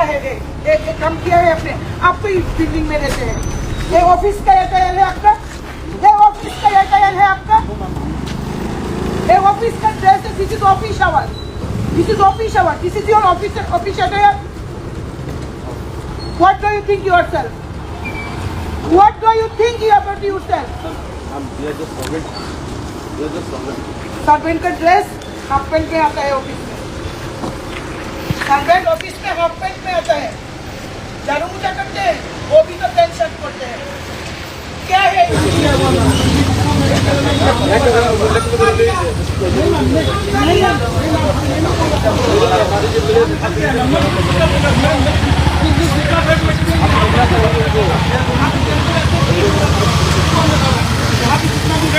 है ये काम किया है आपने? आप तो इस बिल्डिंग में रहते हैं, ये ऑफिस का एयरटेल है आपका? ये ऑफिस का एयरटेल है आपका? ये ऑफिस का ड्रेस है, this is office hour, this is office hour, this is your office attire. What do you think yourself? What do you think about yourself? We are just servant. We are just servant. Servant का dress half pant में आता है office में, servant office में half pant में आता है, झाड़ू पोछा करते हैं वो भी तो पैंट शर्ट करते हैं. क्या है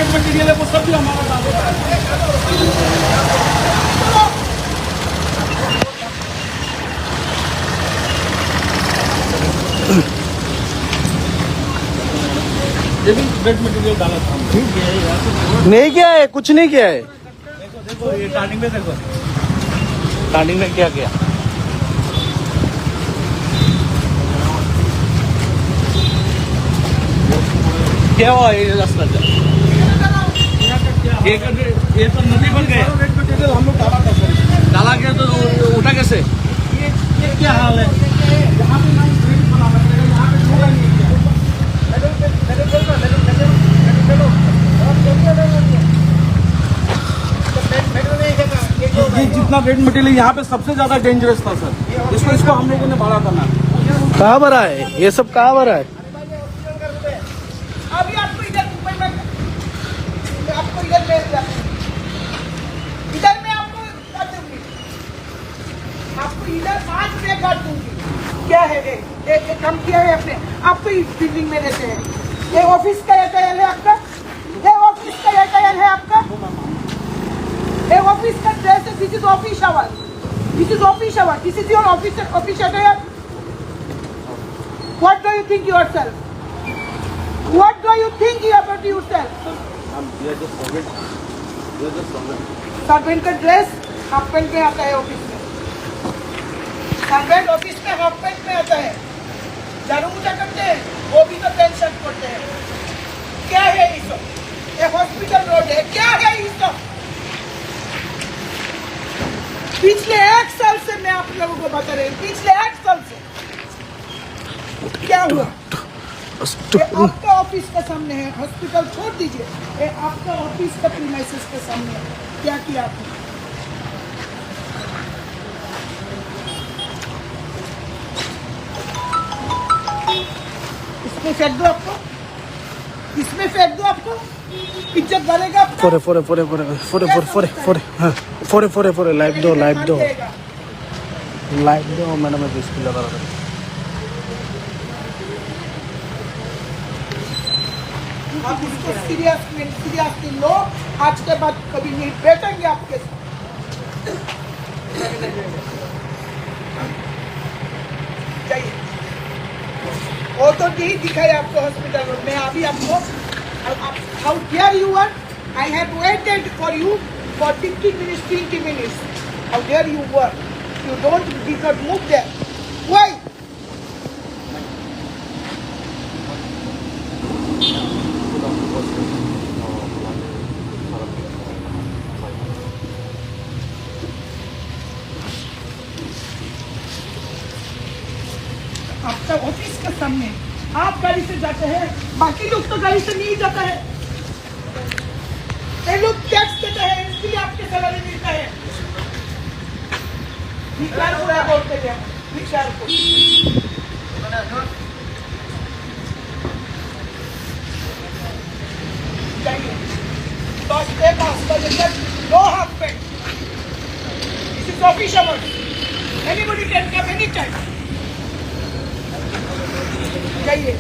मटेरियल है वो सब भी हमारा काम होता है. ये भी रेड मटेरियल डाला था. नहीं किया है, कुछ नहीं किया है. देखो ये स्टार्टिंग में देखो, स्टार्टिंग में क्या किया. क्या हुआ ये रास्ता ये तो नदी बन गए. रेड मटेरियल हम लोग डाला था सर. डाला गया तो उठा कैसे? ये क्या हाल है यहाँ पे? ना ड्रेन बना है यहाँ पे छोड़ा नहीं किया. ये जितना रेड मटेरियल यहाँ पे सबसे ज्यादा डेंजरस था सर. इसको हम लोगों ने भरा करना. कहाँ भरा है ये सब, कहाँ भरा है? अभी आपको इधर आपको इधर ले जाते हैं, इधर मैं आपको काट दूंगी, आपको इधर 5 में काट दूंगी. क्या है ये काम किया है आपने? आप तो इस बिल्डिंग में रहते हैं, ये ऑफिस का एयरटेल है आपका? ये ऑफिस का एयरटेल है आपका? ये ऑफिस का ड्रेस है, this is office hour, this is office hour, this is your office attire. What do you think yourself? What do you think about yourself? We are just servant. We are just servant. Servant का dress half pant में आता है office में, servant office में half pant में आता है, झाड़ू पोछा करते हैं वो भी तो पैंट शर्ट करते हैं. क्या है ये सब? ये हॉस्पिटल रोड है. क्या है ये सब? पिछले 1 साल से मैं आप लोगों को बता रही हूँ, पिछले 1 साल से क्या हुआ? ये आपका ऑफिस के सामने है, हॉस्पिटल छोड़ दीजिए, ये आपका ऑफिस का प्रीमाइसेस के सामने है. क्या किया आपने? इसमें फेंक दो, आपको इसमें फेंक दो, आपको इज्जत बढ़ेगा आपका. फोरे फोरे फोरे फोरे फोरे फोरे फोरे फोरे हाँ फोरे फोरे फोरे लाइव दो, लाइव दो, लाइव दो मैडम. मैं इसको लगा रहा था. आप इसको सीरियसली लो. आज के बाद कभी नहीं बैठेंगे आपके साथ. जाइए. वो तो नहीं दिखाई आपको हॉस्पिटल में. अभी आपको how dare you are. I have waited for you for 15 minutes 20 minutes. How dare you were. You don't move there. Why? आपका ऑफिस के सामने आप गाड़ी से जाते हैं, बाकी लोग तो गाड़ी से नहीं जाता है. ये लोग टैक्स देते हैं, इसलिए आपके सैलरी मिलता है. भिखार पूरा बोलते हैं भिखार को. जाइए 10 से 5 बजे तक no half pant. This is office hours. Anybody can come any time. जाइए.